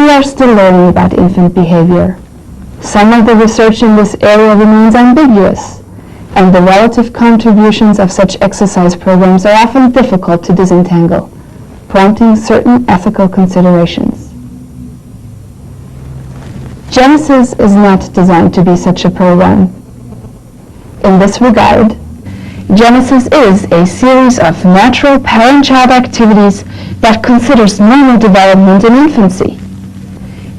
we are still learning about infant behavior. Some of the research in this area remains ambiguous, and the relative contributions of such exercise programs are often difficult to disentangle, prompting certain ethical considerations. Genesis is not designed to be such a program. In this regard, Genesis is a series of natural parent-child activities that considers normal development in infancy.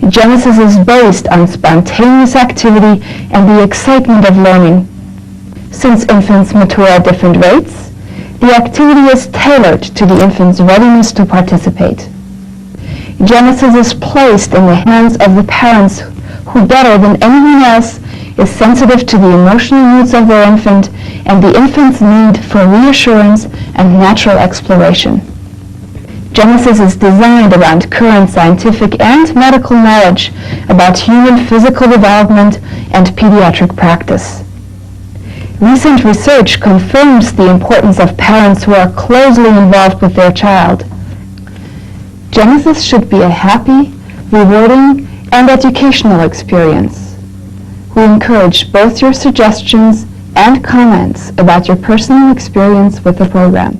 Genesis is based on spontaneous activity and the excitement of learning. Since infants mature at different rates, the activity is tailored to the infant's readiness to participate. Genesis is placed in the hands of the parents who, better than anyone else, is sensitive to the emotional needs of their infant and the infant's need for reassurance and natural exploration. Genesis is designed around current scientific and medical knowledge about human physical development and pediatric practice. Recent research confirms the importance of parents who are closely involved with their child. Genesis should be a happy, rewarding, and educational experience. We encourage both your suggestions and comments about your personal experience with the program.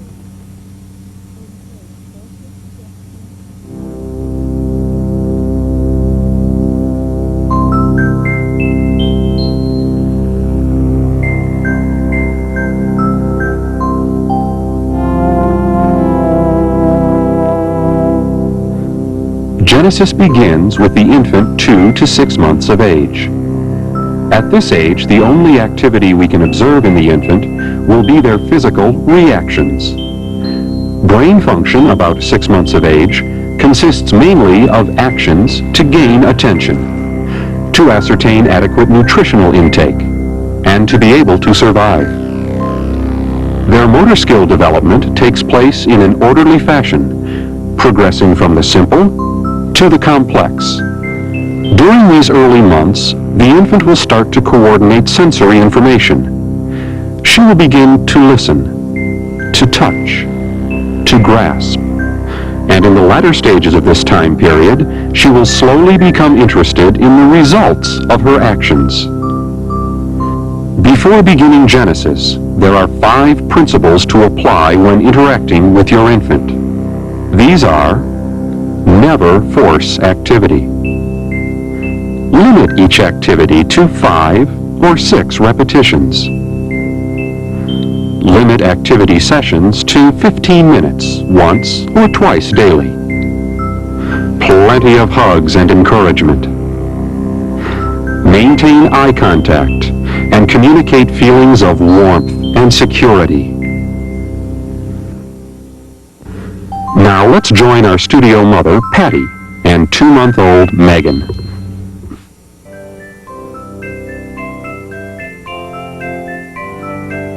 Genesis begins with the infant 2 to 6 months of age. At this age, the only activity we can observe in the infant will be their physical reactions. Brain function about 6 months of age consists mainly of actions to gain attention, to ascertain adequate nutritional intake, and to be able to survive. Their motor skill development takes place in an orderly fashion, progressing from the simple to the complex. During these early months, the infant will start to coordinate sensory information. She will begin to listen, to touch, to grasp. And in the latter stages of this time period, she will slowly become interested in the results of her actions. Before beginning Genesis, there are 5 principles to apply when interacting with your infant. These are: never force activity. Limit each activity to 5 or 6 repetitions. Limit activity sessions to 15 minutes, once or twice daily. Plenty of hugs and encouragement. Maintain eye contact and communicate feelings of warmth and security. Now let's join our studio mother, Patty, and 2-month-old Megan.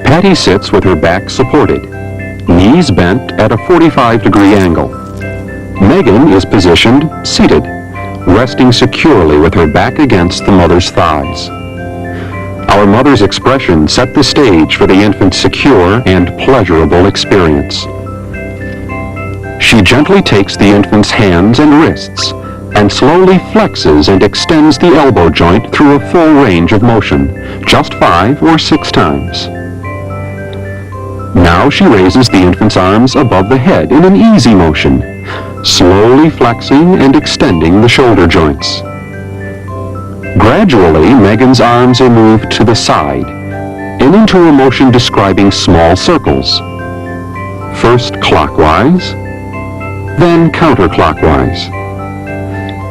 Patty sits with her back supported, knees bent at a 45-degree angle. Megan is positioned seated, resting securely with her back against the mother's thighs. Our mother's expression set the stage for the infant's secure and pleasurable experience. She gently takes the infant's hands and wrists and slowly flexes and extends the elbow joint through a full range of motion, just 5 or 6 times. Now she raises the infant's arms above the head in an easy motion, slowly flexing and extending the shoulder joints. Gradually, Megan's arms are moved to the side and into a motion describing small circles. First clockwise, then counterclockwise,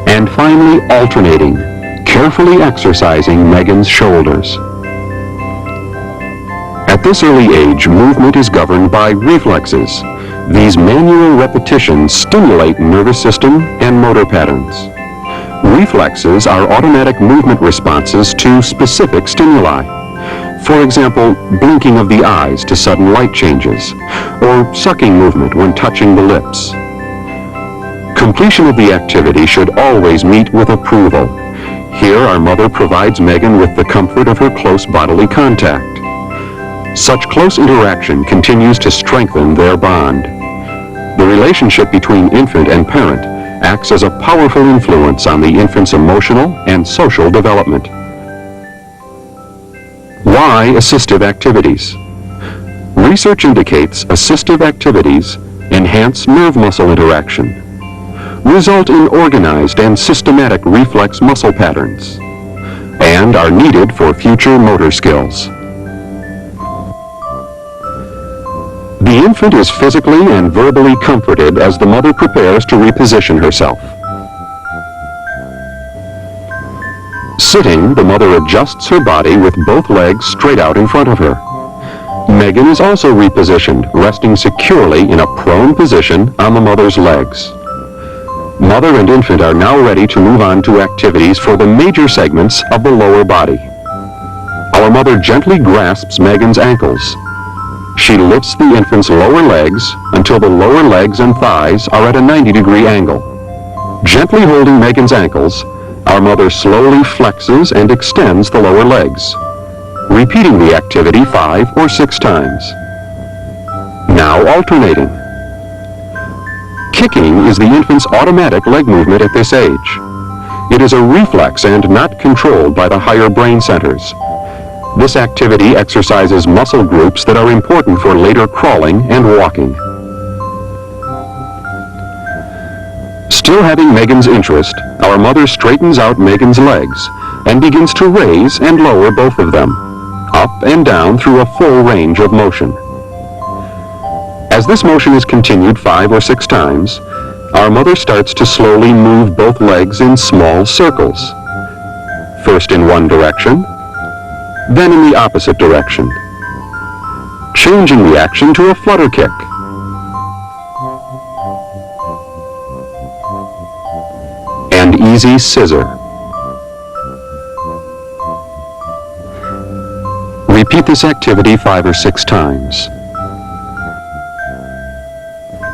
and finally alternating, carefully exercising Megan's shoulders. At this early age, movement is governed by reflexes. These manual repetitions stimulate nervous system and motor patterns. Reflexes are automatic movement responses to specific stimuli. For example, blinking of the eyes to sudden light changes, or sucking movement when touching the lips. Completion of the activity should always meet with approval. Here, our mother provides Megan with the comfort of her close bodily contact. Such close interaction continues to strengthen their bond. The relationship between infant and parent acts as a powerful influence on the infant's emotional and social development. Why assistive activities? Research indicates assistive activities enhance nerve muscle interaction, result in organized and systematic reflex muscle patterns, and are needed for future motor skills. The infant is physically and verbally comforted as the mother prepares to reposition herself. Sitting, the mother adjusts her body with both legs straight out in front of her. Megan is also repositioned, resting securely in a prone position on the mother's legs. Mother and infant are now ready to move on to activities for the major segments of the lower body. Our mother gently grasps Megan's ankles. She lifts the infant's lower legs until the lower legs and thighs are at a 90-degree angle. Gently holding Megan's ankles, our mother slowly flexes and extends the lower legs, repeating the activity 5 or 6 times. Now alternating. Kicking is the infant's automatic leg movement at this age. It is a reflex and not controlled by the higher brain centers. This activity exercises muscle groups that are important for later crawling and walking. Still having Megan's interest, our mother straightens out Megan's legs and begins to raise and lower both of them, up and down through a full range of motion. As this motion is continued 5 or 6 times, our mother starts to slowly move both legs in small circles, first in one direction, then in the opposite direction, changing the action to a flutter kick. And easy scissor. Repeat this activity 5 or 6 times.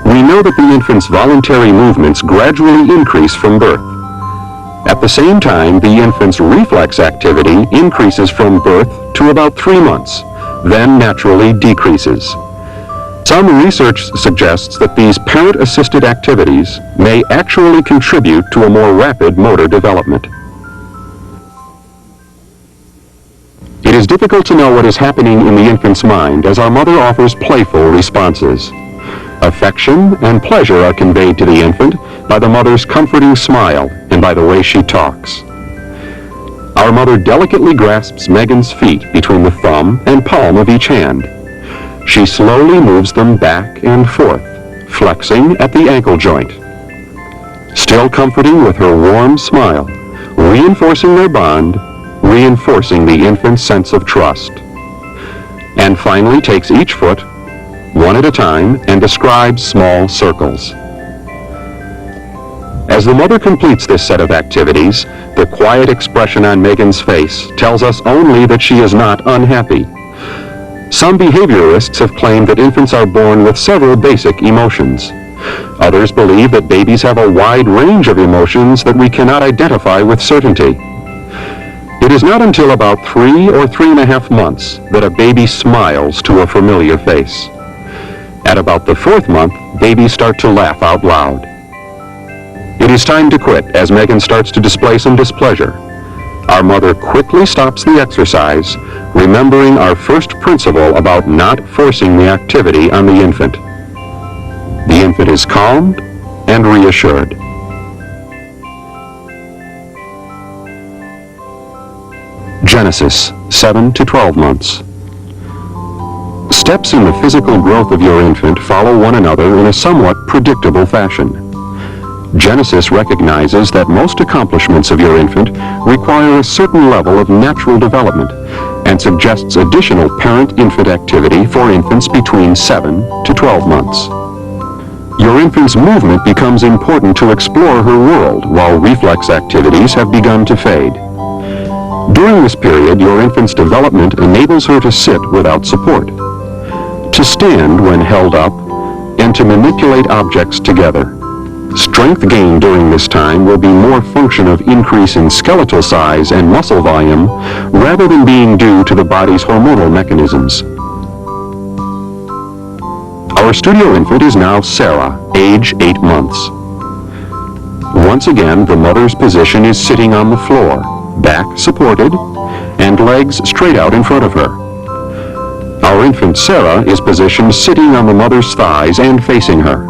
We know that the infant's voluntary movements gradually increase from birth. At the same time, the infant's reflex activity increases from birth to about 3 months, then naturally decreases. Some research suggests that these parent-assisted activities may actually contribute to a more rapid motor development. It is difficult to know what is happening in the infant's mind as our mother offers playful responses. Affection and pleasure are conveyed to the infant by the mother's comforting smile and by the way she talks. Our mother delicately grasps Megan's feet between the thumb and palm of each hand. She slowly moves them back and forth, flexing at the ankle joint. Still comforting with her warm smile, reinforcing their bond, reinforcing the infant's sense of trust. And finally takes each foot, one at a time, and describes small circles. As the mother completes this set of activities, the quiet expression on Megan's face tells us only that she is not unhappy. Some behaviorists have claimed that infants are born with several basic emotions. Others believe that babies have a wide range of emotions that we cannot identify with certainty. It is not until about 3 or 3.5 months that a baby smiles to a familiar face. At about the 4th month, babies start to laugh out loud. It is time to quit as Megan starts to display some displeasure. Our mother quickly stops the exercise, remembering our first principle about not forcing the activity on the infant. The infant is calmed and reassured. Genesis, 7 to 12 months. Steps in the physical growth of your infant follow one another in a somewhat predictable fashion. Genesis recognizes that most accomplishments of your infant require a certain level of natural development and suggests additional parent-infant activity for infants between 7 to 12 months. Your infant's movement becomes important to explore her world while reflex activities have begun to fade. During this period, your infant's development enables her to sit without support, to stand when held up, and to manipulate objects together. Strength gained during this time will be more function of increase in skeletal size and muscle volume rather than being due to the body's hormonal mechanisms. Our studio infant is now Sarah, age 8 months. Once again, the mother's position is sitting on the floor, back supported, and legs straight out in front of her. Our infant Sarah is positioned sitting on the mother's thighs and facing her.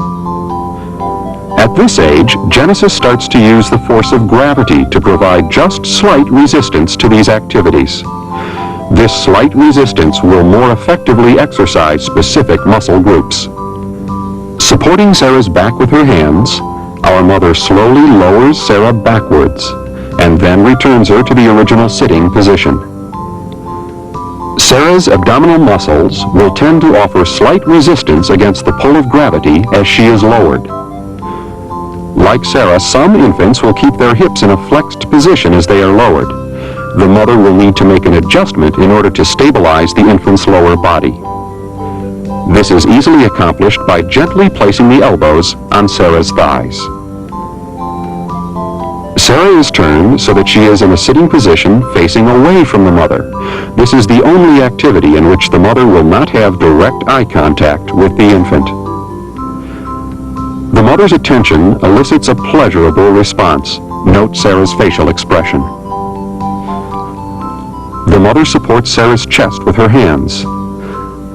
At this age, Genesis starts to use the force of gravity to provide just slight resistance to these activities. This slight resistance will more effectively exercise specific muscle groups. Supporting Sarah's back with her hands, our mother slowly lowers Sarah backwards and then returns her to the original sitting position. Sarah's abdominal muscles will tend to offer slight resistance against the pull of gravity as she is lowered. Like Sarah, some infants will keep their hips in a flexed position as they are lowered. The mother will need to make an adjustment in order to stabilize the infant's lower body. This is easily accomplished by gently placing the elbows on Sarah's thighs. Sarah is turned so that she is in a sitting position facing away from the mother. This is the only activity in which the mother will not have direct eye contact with the infant. The mother's attention elicits a pleasurable response. Note Sarah's facial expression. The mother supports Sarah's chest with her hands.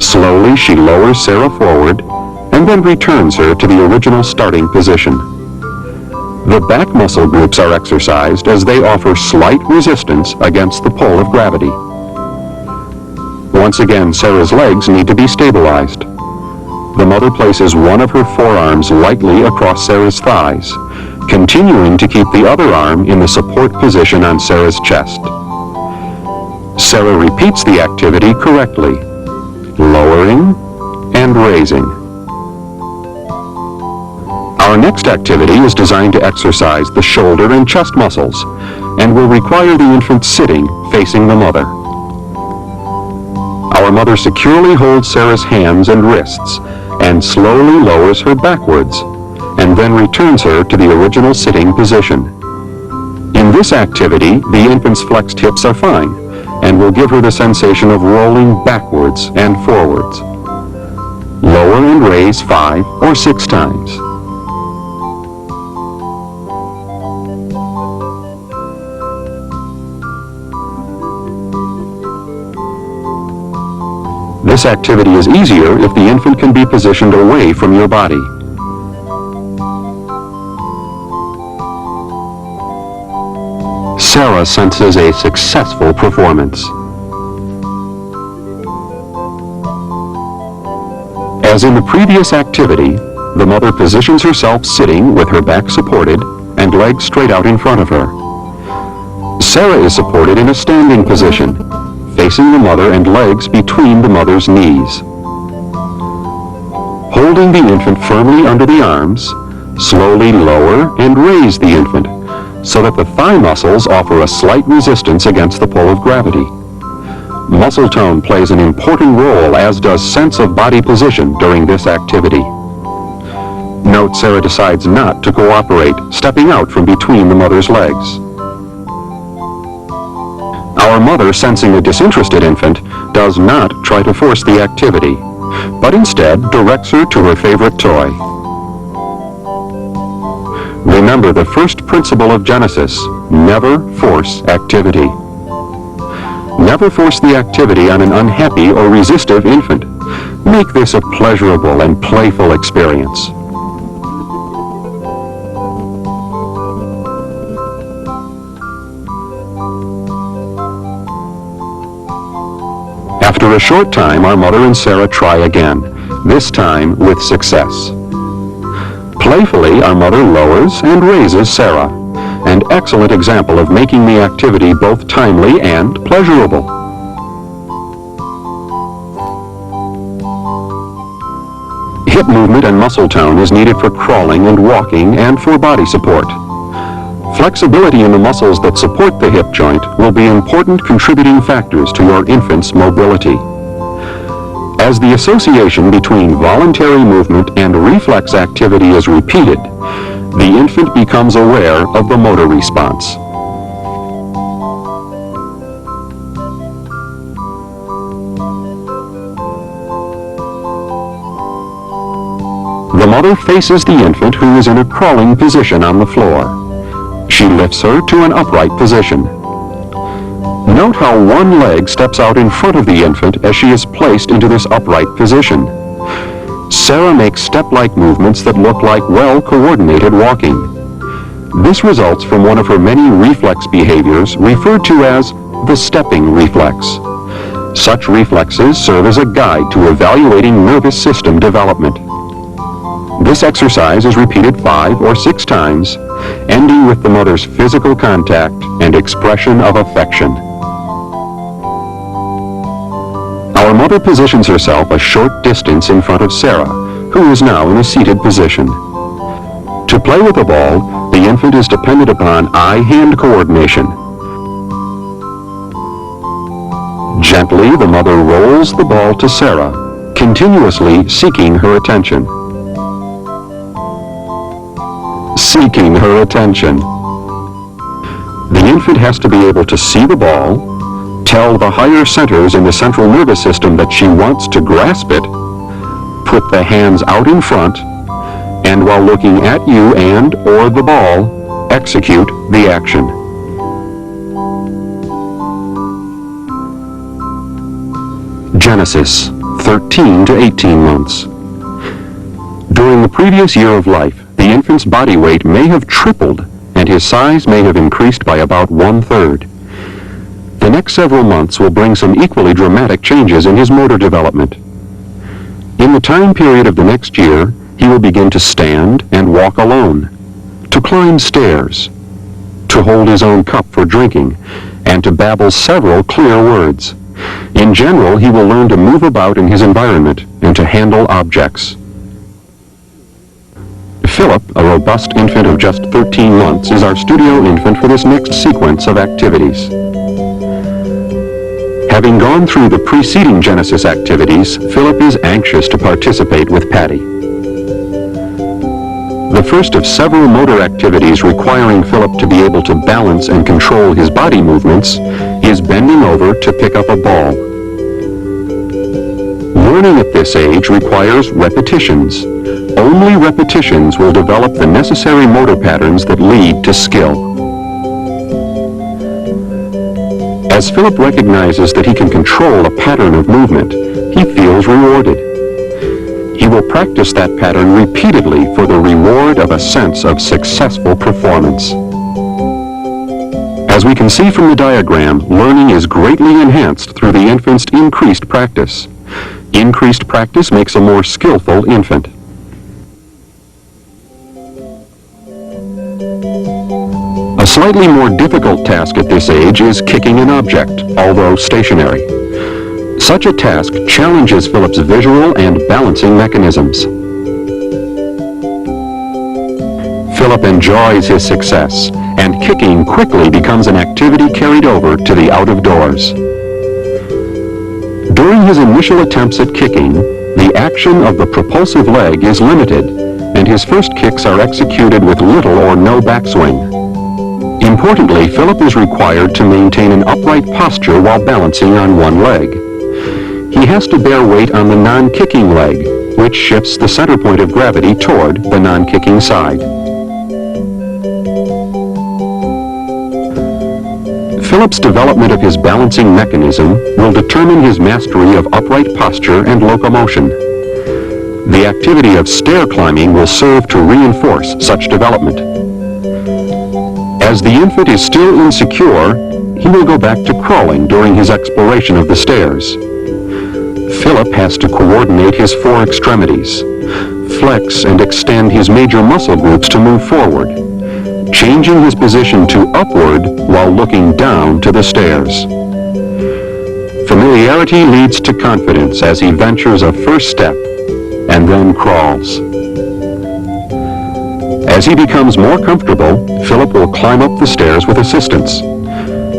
Slowly, she lowers Sarah forward and then returns her to the original starting position. The back muscle groups are exercised as they offer slight resistance against the pull of gravity. Once again, Sarah's legs need to be stabilized. The mother places one of her forearms lightly across Sarah's thighs, continuing to keep the other arm in the support position on Sarah's chest. Sarah repeats the activity correctly, lowering and raising. Our next activity is designed to exercise the shoulder and chest muscles and will require the infant sitting facing the mother. Our mother securely holds Sarah's hands and wrists and slowly lowers her backwards and then returns her to the original sitting position. In this activity, the infant's flexed hips are fine and will give her the sensation of rolling backwards and forwards. Lower and raise 5 or 6 times. This activity is easier if the infant can be positioned away from your body. Sarah senses a successful performance. As in the previous activity, the mother positions herself sitting with her back supported and legs straight out in front of her. Sarah is supported in a standing position, facing the mother and legs between the mother's knees. Holding the infant firmly under the arms, slowly lower and raise the infant so that the thigh muscles offer a slight resistance against the pull of gravity. Muscle tone plays an important role, as does sense of body position during this activity. Note Sarah decides not to cooperate, stepping out from between the mother's legs. Our mother, sensing a disinterested infant, does not try to force the activity, but instead directs her to her favorite toy. Remember the first principle of Genesis: never force activity. Never force the activity on an unhappy or resistive infant. Make this a pleasurable and playful experience. After a short time, our mother and Sarah try again, this time with success. Playfully, our mother lowers and raises Sarah, an excellent example of making the activity both timely and pleasurable. Hip movement and muscle tone is needed for crawling and walking and for body support. Flexibility in the muscles that support the hip joint will be important contributing factors to your infant's mobility. As the association between voluntary movement and reflex activity is repeated, the infant becomes aware of the motor response. The The mother faces the infant, who is in a crawling position on the floor. She lifts her to an upright position. Note how one leg steps out in front of the infant as she is placed into this upright position. Sarah makes step-like movements that look like well-coordinated walking. This results from one of her many reflex behaviors referred to as the stepping reflex. Such reflexes serve as a guide to evaluating nervous system development. This exercise is repeated 5 or 6 times, ending with the mother's physical contact and expression of affection. Our mother positions herself a short distance in front of Sarah, who is now in a seated position. To play with the ball, the infant is dependent upon eye-hand coordination. Gently, the mother rolls the ball to Sarah, continuously seeking her attention. Seeking her attention. The infant has to be able to see the ball, tell the higher centers in the central nervous system that she wants to grasp it, put the hands out in front, and while looking at you and or the ball, execute the action. Genesis, 13 to 18 months. During the previous year of life, the infant's body weight may have tripled and his size may have increased by about 1/3. The next several months will bring some equally dramatic changes in his motor development. In the time period of the next year, he will begin to stand and walk alone, to climb stairs, to hold his own cup for drinking, and to babble several clear words. In general, he will learn to move about in his environment and to handle objects. Philip, a robust infant of just 13 months, is our studio infant for this next sequence of activities. Having gone through the preceding Genesis activities, Philip is anxious to participate with Patty. The first of several motor activities requiring Philip to be able to balance and control his body movements is bending over to pick up a ball. Learning at this age requires repetitions. Only repetitions will develop the necessary motor patterns that lead to skill. As Philip recognizes that he can control a pattern of movement, he feels rewarded. He will practice that pattern repeatedly for the reward of a sense of successful performance. As we can see from the diagram, learning is greatly enhanced through the infant's increased practice. Increased practice makes a more skillful infant. A slightly more difficult task at this age is kicking an object, although stationary. Such a task challenges Philip's visual and balancing mechanisms. Philip enjoys his success, and kicking quickly becomes an activity carried over to the out of doors. During his initial attempts at kicking, the action of the propulsive leg is limited, and his first kicks are executed with little or no backswing. Importantly, Philip is required to maintain an upright posture while balancing on one leg. He has to bear weight on the non-kicking leg, which shifts the center point of gravity toward the non-kicking side. Philip's development of his balancing mechanism will determine his mastery of upright posture and locomotion. The activity of stair climbing will serve to reinforce such development. As the infant is still insecure, he will go back to crawling during his exploration of the stairs. Philip has to coordinate his 4 extremities, flex and extend his major muscle groups to move forward, changing his position to upward while looking down to the stairs. Familiarity leads to confidence as he ventures a first step and then crawls. As he becomes more comfortable, Philip will climb up the stairs with assistance,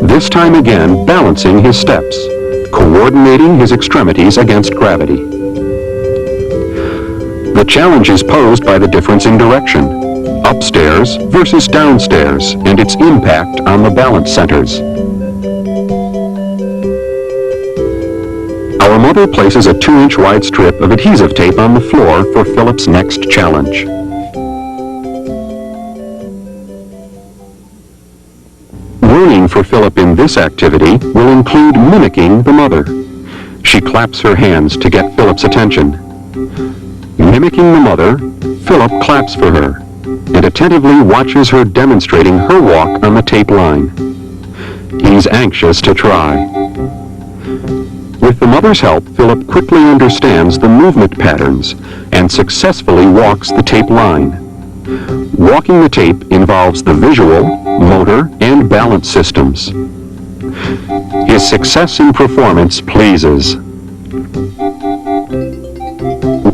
this time again balancing his steps, coordinating his extremities against gravity. The challenge is posed by the difference in direction, upstairs versus downstairs, and its impact on the balance centers. Our mother Mother places a 2-inch wide strip of adhesive tape on the floor for Philip's next challenge. Learning for Philip in this activity will include mimicking the mother. She claps her hands to get Philip's attention. Mimicking the mother, Philip claps for her and attentively watches her demonstrating her walk on the tape line. He's anxious to try. With the mother's help, Philip quickly understands the movement patterns and successfully walks the tape line. Walking the tape involves the visual, motor, and balance systems. His success in performance pleases.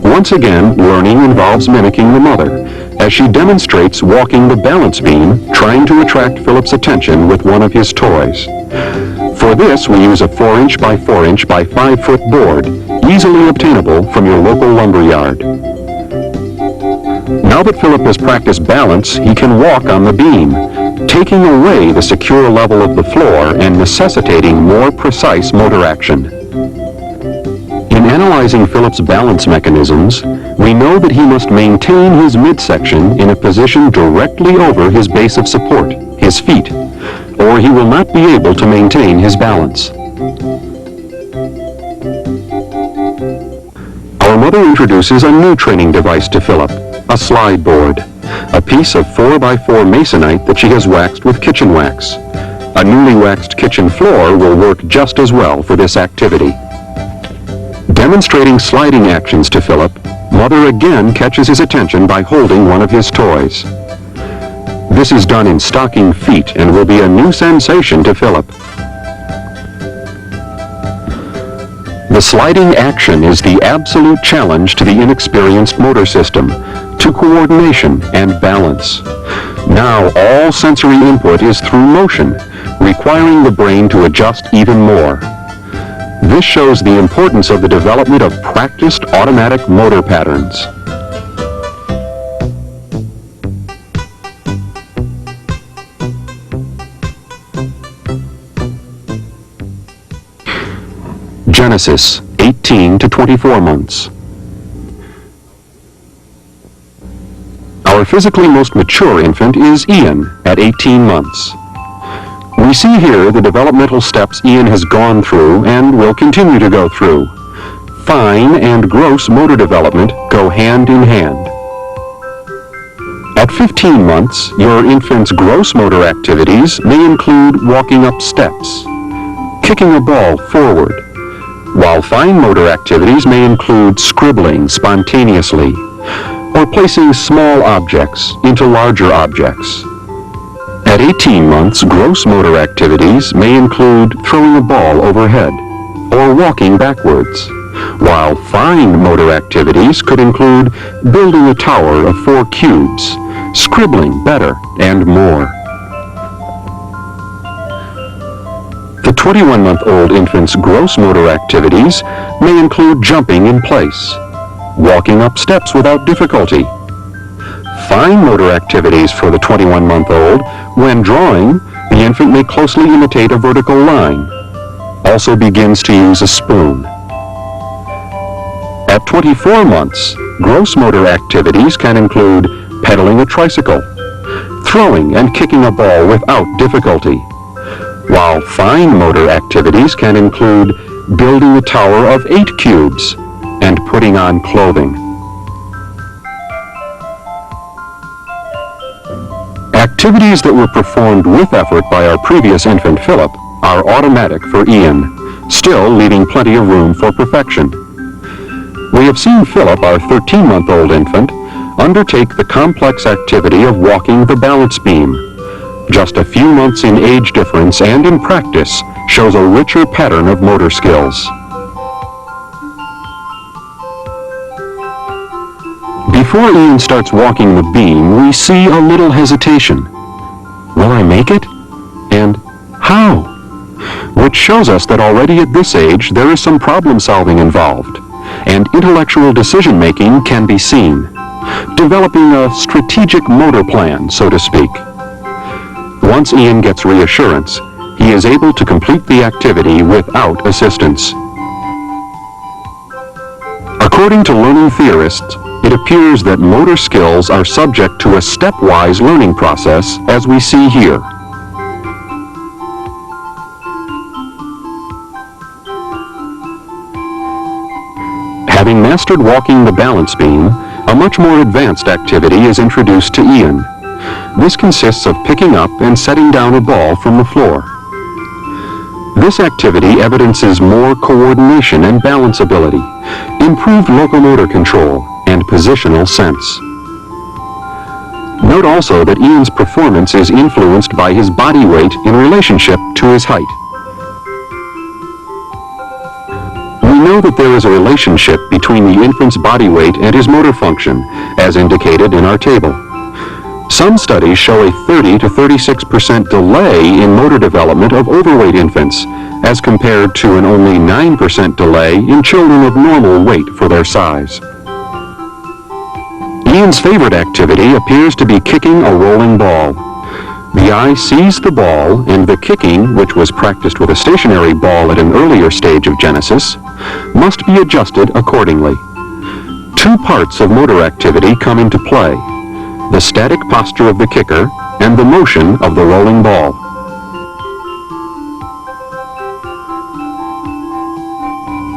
Once again, learning involves mimicking the mother, as she demonstrates walking the balance beam, trying to attract Philip's attention with one of his toys. For this, we use a 4-inch by 4-inch by 5-foot board, easily obtainable from your local lumber yard. Now that Philip has practiced balance, he can walk on the beam, taking away the secure level of the floor and necessitating more precise motor action. In analyzing Philip's balance mechanisms, we know that he must maintain his midsection in a position directly over his base of support, his feet, or he will not be able to maintain his balance. Our mother introduces a new training device to Philip, a slide board, a piece of 4x4 masonite that she has waxed with kitchen wax. A newly waxed kitchen floor will work just as well for this activity. Demonstrating sliding actions to Philip, Mother again catches his attention by holding one of his toys. This is done in stocking feet and will be a new sensation to Philip. The sliding action is the absolute challenge to the inexperienced motor system, to coordination and balance. Now all sensory input is through motion, requiring the brain to adjust even more. This shows the importance of the development of practiced automatic motor patterns. Genesis, 18 to 24 months. Our physically most mature infant is Ian at 18 months. We see here the developmental steps Ian has gone through and will continue to go through. Fine and gross motor development go hand in hand. At 15 months, your infant's gross motor activities may include walking up steps, kicking a ball forward, while fine motor activities may include scribbling spontaneously, or placing small objects into larger objects. At 18 months, gross motor activities may include throwing a ball overhead or walking backwards, while fine motor activities could include building a tower of 4 cubes, scribbling better, and more. The 21-month-old infant's gross motor activities may include jumping in place, walking up steps without difficulty. Fine motor activities for the 21-month-old, when drawing, the infant may closely imitate a vertical line, also begins to use a spoon. At 24 months, gross motor activities can include pedaling a tricycle, throwing and kicking a ball without difficulty, while fine motor activities can include building a tower of 8 cubes and putting on clothing. Activities that were performed with effort by our previous infant Philip are automatic for Ian, still leaving plenty of room for perfection. We have seen Philip, our 13-month-old infant, undertake the complex activity of walking the balance beam. Just a few months in age difference and in practice shows a richer pattern of motor skills. Before Ian starts walking the beam, we see a little hesitation. Will I make it? And how? Which shows us that already at this age there is some problem solving involved, and intellectual decision-making can be seen, developing a strategic motor plan, so to speak. Once Ian gets reassurance, he is able to complete the activity without assistance. According to learning theorists, it appears that motor skills are subject to a stepwise learning process, as we see here. Having mastered walking the balance beam, a much more advanced activity is introduced to Ian. This consists of picking up and setting down a ball from the floor. This activity evidences more coordination and balance ability, improved locomotor control, and positional sense. Note also that Ian's performance is influenced by his body weight in relationship to his height. We know that there is a relationship between the infant's body weight and his motor function, as indicated in our table. Some studies show a 30 to 36% delay in motor development of overweight infants, as compared to an only 9% delay in children of normal weight for their size. Ian's favorite activity appears to be kicking a rolling ball. The eye sees the ball, and the kicking, which was practiced with a stationary ball at an earlier stage of genesis, must be adjusted accordingly. Two parts of motor activity come into play: the static posture of the kicker and the motion of the rolling ball.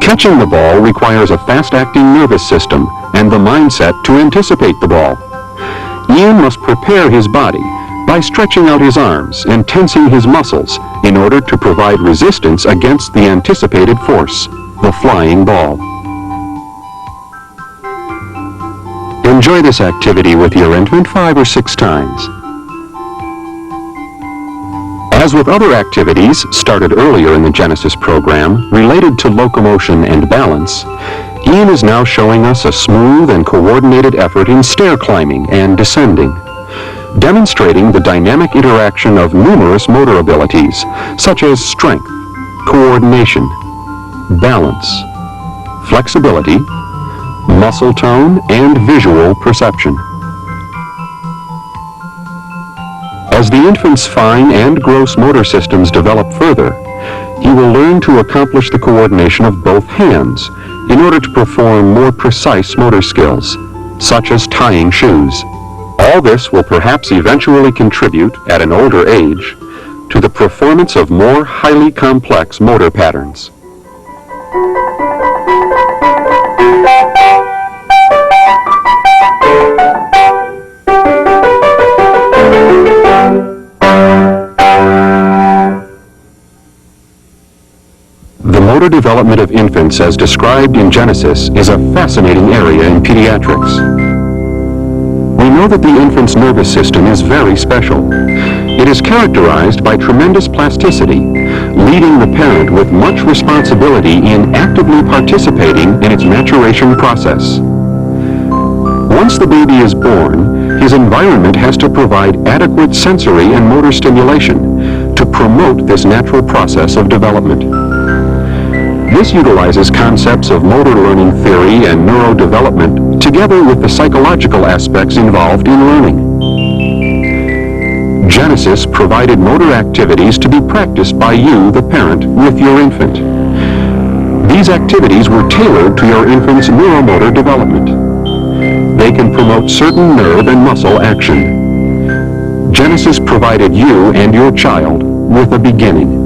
Catching the ball requires a fast-acting nervous system and the mindset to anticipate the ball. Ian must prepare his body by stretching out his arms and tensing his muscles in order to provide resistance against the anticipated force, the flying ball. Enjoy this activity with your infant 5 or 6 times. As with other activities started earlier in the Genesis program related to locomotion and balance, Ian is now showing us a smooth and coordinated effort in stair climbing and descending, demonstrating the dynamic interaction of numerous motor abilities, such as strength, coordination, balance, flexibility, muscle tone, and visual perception. As the infant's fine and gross motor systems develop further, he will learn to accomplish the coordination of both hands in order to perform more precise motor skills, such as tying shoes. All this will perhaps eventually contribute, at an older age, to the performance of more highly complex motor patterns. The motor development of infants as described in Genesis is a fascinating area in pediatrics. We know that the infant's nervous system is very special. It is characterized by tremendous plasticity, leaving the parent with much responsibility in actively participating in its maturation process. Once the baby is born, his environment has to provide adequate sensory and motor stimulation to promote this natural process of development. This utilizes concepts of motor learning theory and neurodevelopment together with the psychological aspects involved in learning. Genesis provided motor activities to be practiced by you, the parent, with your infant. These activities were tailored to your infant's neuromotor development. They can promote certain nerve and muscle action. Genesis provided you and your child with a beginning.